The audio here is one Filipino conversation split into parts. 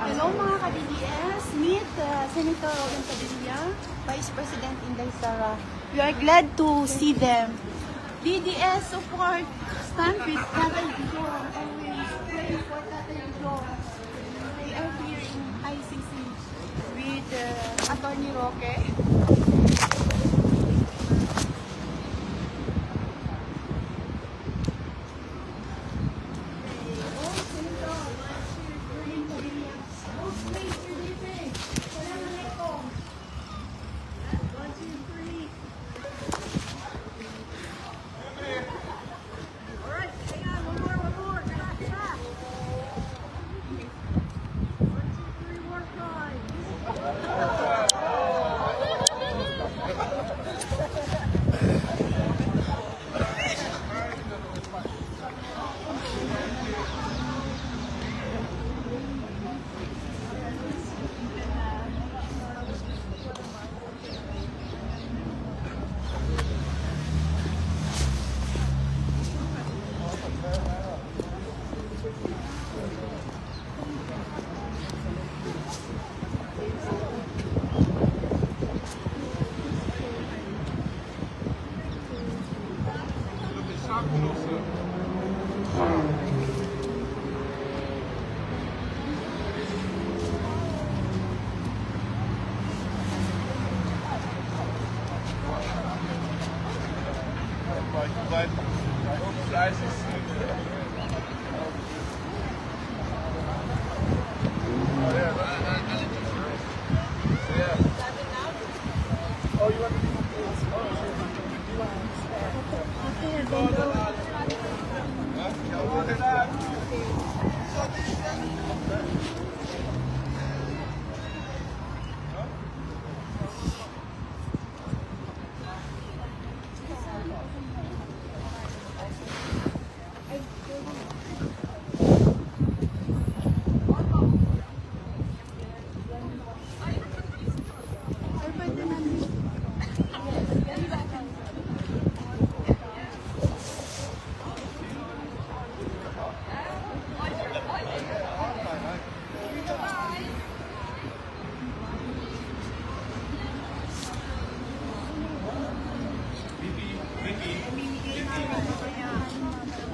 Hello mga ka-DDS, meet Senator Robin Padilla, Vice President Inday Sara. We are glad to see them. DDS support, stand with Tatay John, always pray for Tatay John. They are here in ICC with Attorney Roque.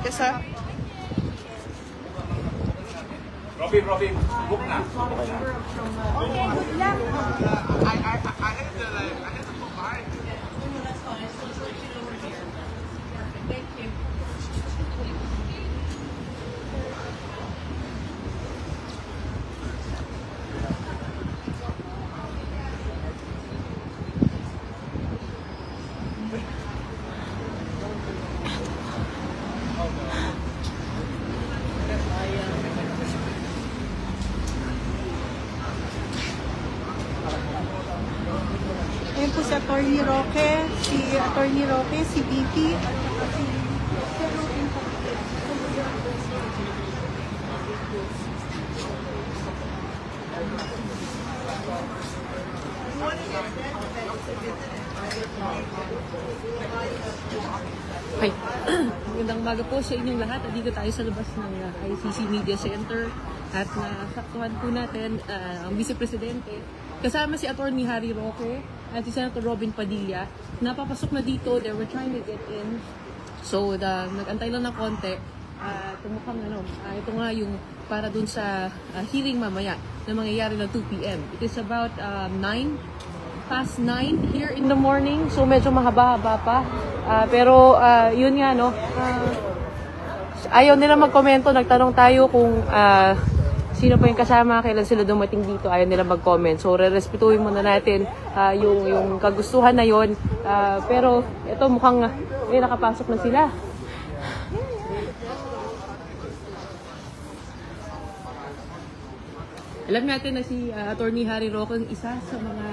Yes, sir. Robin, book na. Okay, good luck. I had to go by. Thank you. Ayan po si Attorney Roque, si BP, si Robin Padilla. Hi. Magandang umaga po sa inyong lahat. Dito tayo sa labas ng ICC Media Center at nasaktuhan po natin ang Vice Presidente. Kasama si Attorney Harry Roque at si Senator Robin Padilla. Napapasok na dito. They were trying to get in. So, nag-antay lang ng konti. Tumukhang ito nga yung para dun sa hearing mamaya na mangyayari ng 2 p.m. It is about 9:09 here in the morning. So, medyo mahaba-haba pa. Pero, yun nga, no? Ayaw nila mag-komento. Nagtanong tayo kung sino pa yung kasama, kailan sila dumating dito, ayaw nila mag-comment. So, re-respetuhin muna natin yung kagustuhan na yon. Pero, ito mukhang nakapasok na sila. Alam natin na si Attorney Harry Roque ang isa sa mga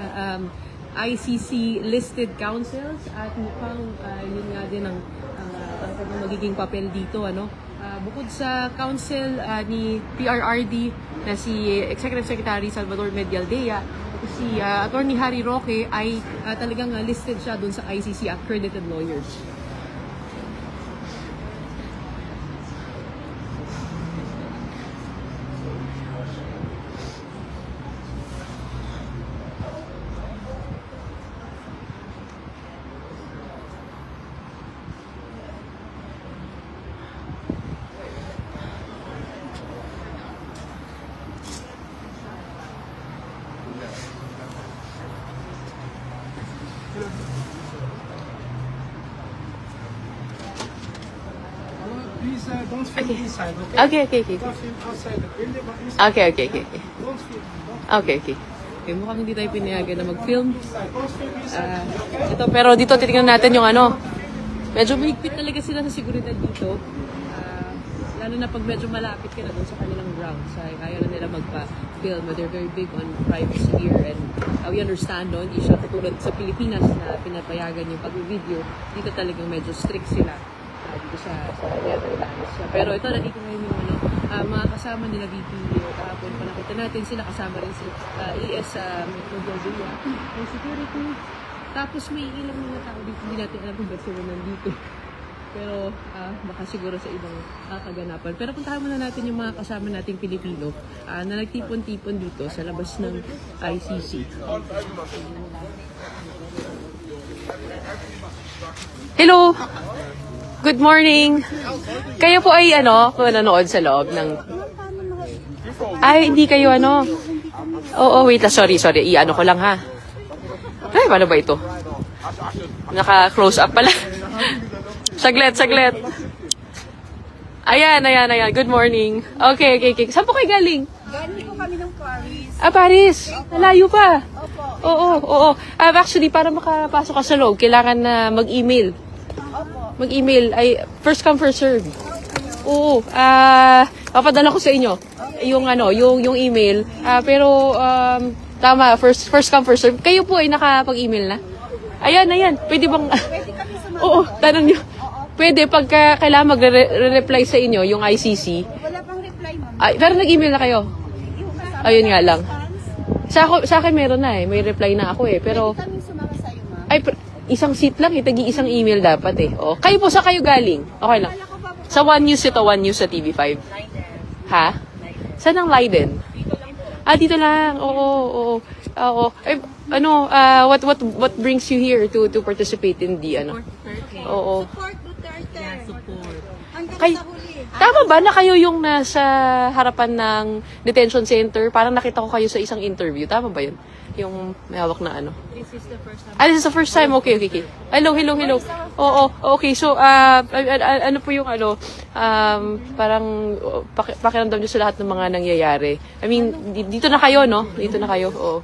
ICC listed counsels at mukhang yun nga din ang magiging papel dito. Bukod sa counsel ni PRRD na si Executive Secretary Salvador Medialdea, si Attorney Harry Roque ay talagang listed siya dun sa ICC accredited lawyers. Please don't film inside, okay? Okay. Don't film outside the building, but inside. Okay. Don't film. Okay. Mukhang hindi tayo pinayagan na mag-film. Don't film inside. Pero dito titingnan natin yung medyo mahigpit talaga sila sa seguridad dito. Lalo na pag medyo malapit ka na doon sa kanilang grounds. Ayaw na nila magpa-film. They're very big on privacy here, and we understand, hindi siya katulad sa Pilipinas na pinapayagan yung pag-video. Dito talagang medyo strict sila dito sa Netherlands. Pero ito, nandito ngayon yung mga kasama nila VP kahapon. Panakita natin sila, kasama rin si ES Medialdea, yung security. Tapos may ilang mga tao dito, hindi natin alam kung ba't sila nandito. Pero baka siguro sa ibang kaganapan. Pero puntahan muna natin yung mga kasama nating Pilipino na nagtipon-tipon dito sa labas ng ICC. Hello! Good morning! Kayo po ay nanonood sa loob ng... Ay, hindi kayo Oo, wait lang. Sorry. Ko lang ha. Ay, paano ba ito? Naka-close up pala. Saglit. Ayan. Good morning. Okay. Saan po kayo galing? Galing po kami ng Paris. Paris. Malayo pa. Opo. Oo. Actually, para makapasok ka sa loob, kailangan na mag-email. Mag-email ay first come first serve. Oo. Papadala ko sa inyo yung email. Pero tama, first come first serve. Kayo po ay nakapag-email na? Ayan. Pwede bang Oo, tanong niyo. Pwede pagka kailangan magre-reply sa inyo yung ICC. Wala pang reply, ma'am. Ay, pero nag-email na kayo. Ayun nga lang. Sa akin meron na may reply na ako Pero Pwede kami sumama sa'yo, ma'am. ay isang seat lang tagi isang email dapat Oh. Kayo po sa kayo galing? Okay lang. Sa One News One News sa TV5. Ha? Saan ang Leiden? Dito lang. Oo. What brings you here to participate in the Oo. Support Duterte. Support. Hanggang Kay, sa huli. tama ba na kayo yung nasa harapan ng detention center? Parang nakita ko kayo sa isang interview. Tama ba yun? Yung may hawak na This is the first time. This is the first time. Okay. Hello. Oo. Okay. So, ano po yung parang pakiramdam nyo sa lahat ng mga nangyayari? I mean, dito na kayo, no? Dito na kayo. Oo.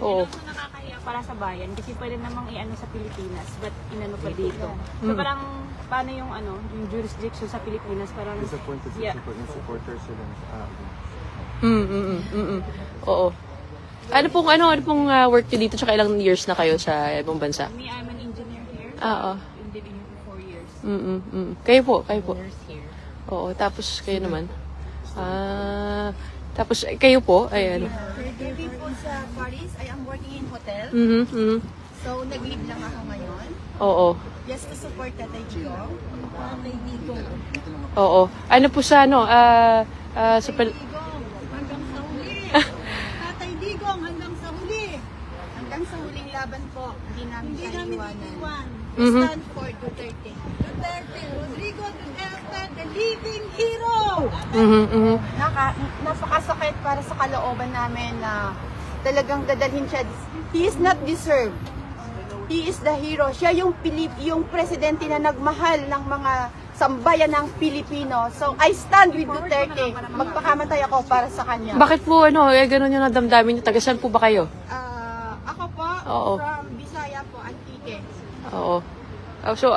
Oo. Nakakaya para sa bayan kasi pwede namang sa Pilipinas but inano pa dito. So parang paano yung yung jurisdiction sa Pilipinas parang disappointed supporters sila. Oo. Ano pong work niyo dito tsaka ilang years na kayo sa ibang bansa? me, I'm an engineer here. Oo. Been living here for 4 years. Kayo po. Nurse here. Oo, tapos kayo naman. Tapos kayo po, ayan. Living po sa Paris. I am working in hotel. So, nag-leave lang ako ngayon. Oo. Just to support Tatay Digong. Tatay Digong. Oo. Ano po sa sa Hanggang sa huli. Tatay Digong, hanggang sa huli. Hanggang sa huling laban po. Hindi namin iiwanan. We stand for Duterte. Duterte, Rodrigo Duterte, the living hero! Napakasakit para sa kalooban namin na talagang dadalhin siya. He is not deserved. He is the hero. Siya yung presidente na nagmahal ng mga sambayan ng Pilipino. So, I stand with Duterte. Magpakamatay ako para sa kanya. Bakit po, ganun yung nadamdamin niyo? Tagasan po ba kayo? Ako po, Oo. from Bisaya po, Antique. Oo. So,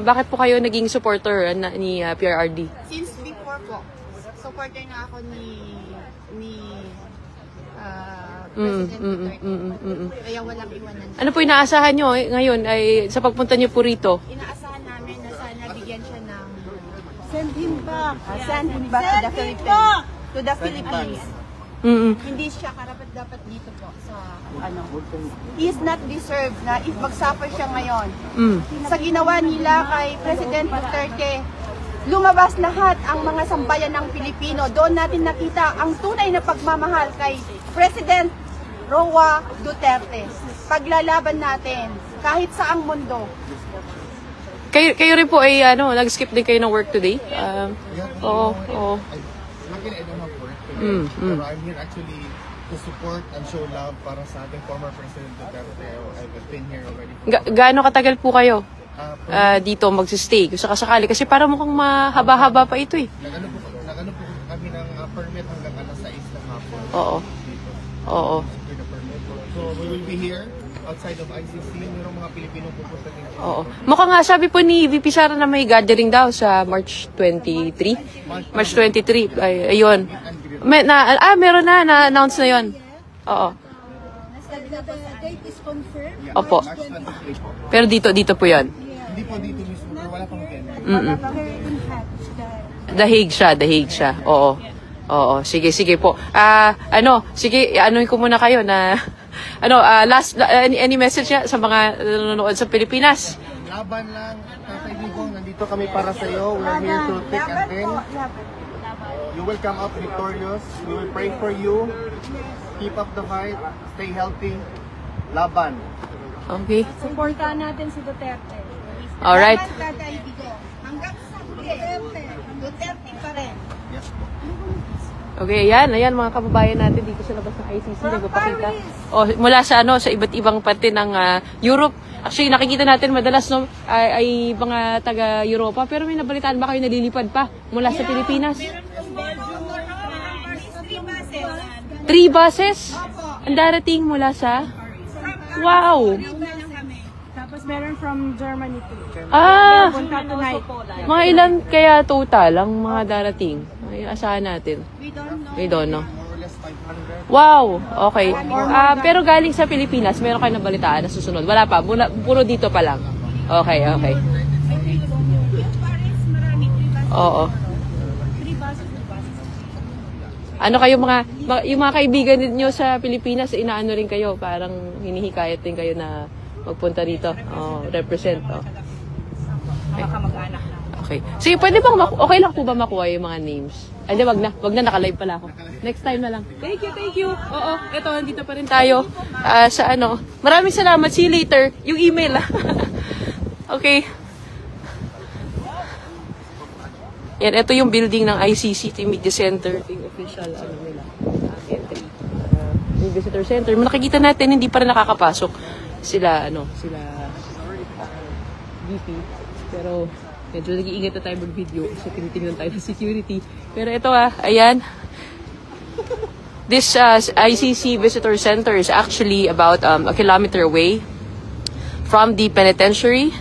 bakit po kayo naging supporter ni PRRD? Since before po, po. Supporter na ako ni President Duterte. Kaya walang iwanan. Ano po inaasahan nyo ngayon ay sa pagpunta nyo po rito? Inaasahan namin na sana bigyan siya ng send him back to the Philippines. To the Philippines. Hindi siya karapat-dapat dito po sa he is not deserved na if mag-suffer siya ngayon. Sa ginawa nila kay President Duterte, lumabas lahat ang mga sambayan ng Pilipino. Doon natin nakita ang tunay na pagmamahal kay President Roa Duterte. Paglalaban natin kahit saang mundo. Kayo rin po ay nag-skip din kayo ng work today? Oo. Luckily, I don't have work today. Pero I'm here actually to support and show love para sa ating former President Duterte. I've been here already. Gaano katagal po kayo dito magsistay? Kung sakasakali. Kasi para mukhang mahaba-haba pa ito eh. Nag-ano po kami ng permit hanggang alas 6 ng hapon. Oo. So we will be here outside of ICC. Mayroong mga Pilipinong pupunta din. Oo. Mukhang nga sabi po ni VP Sara na may gathering daw sa March 23. March 23. Ayun. Meron na-announce na yun. Oo. The date is confirmed. Opo. Pero dito po yun. Hindi po dito mismo. Pero wala pang venue. The Hague siya. Oo. Sige po. Sige, anuin ko muna kayo na any message niya sa mga nanonood sa Pilipinas? Laban lang, Tatay Digong, nandito kami para sa iyo. We're here to thick and thin. You will come out victorious. We will pray for you. Keep up the fight. Stay healthy. Laban. Okay. Supportahan natin si Duterte. Alright. Tatay Digong. Hanggang sa Duterte pa rin. Yes. Okay, ayan mga kababayan natin dito sa labas ng ICC nagpapakita. Mula sa sa iba't ibang parte ng Europe. Actually, nakikita natin madalas ay mga taga Europa, pero may nabalitaan ba kayo nalilipad pa mula sa Pilipinas? 3 buses? Ang darating mula sa Wow! Tapos meron from Germany too. Punta tonight. Mga ilan kaya total ang mga darating? Ay, asahan natin. We don't know. More or less 500. Wow! Okay. Pero galing sa Pilipinas, meron kayo nabalitaan na susunod? Wala pa? Puro dito pa lang? Okay. Oo. Ano kayo yung mga kaibigan niyo sa Pilipinas, inaano rin kayo? Parang hinihikayat din kayo na magpunta dito. Represent. Okay. Sige, pwede bang okay lang po ba makuha yung mga names? Hindi, wag na, naka-live pala ako. Next time na lang. Thank you. Oo, eto, nandito pa rin tayo sa Maraming salamat. See you later. Yung email, Okay. Yan, ito yung building ng ICC Media Center. Ito yung official, nila, entry. Yung visitor center. Nakikita natin, hindi pa rin nakakapasok sila VP. Pero, medyo nag-iingat na tayo mag-video kasi tinitingnan tayo ng security. Pero ito ayan. This ICC Visitor Center is actually about a kilometer away from the penitentiary.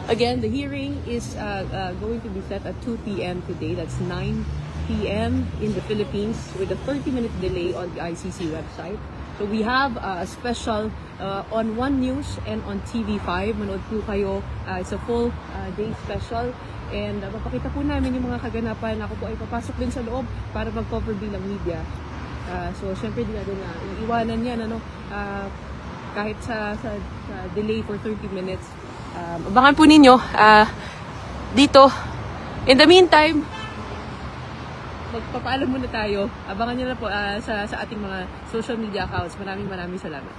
Again, the hearing is going to be set at 2 p.m. today. That's 9 p.m. in the Philippines with a 30-minute delay on the ICC website. So we have a special on One News and on TV5. Manood po kayo. It's a full day special. And papakita po namin yung mga kaganapan. Ako po ay papasok din sa loob para mag-cover bilang media. So syempre di natin iiwanan yan. Kahit sa delay for 30 minutes. Abangan po ninyo dito. In the meantime, magpapaalam muna tayo. Abangan nyo na po sa ating mga social media accounts. Maraming salamat.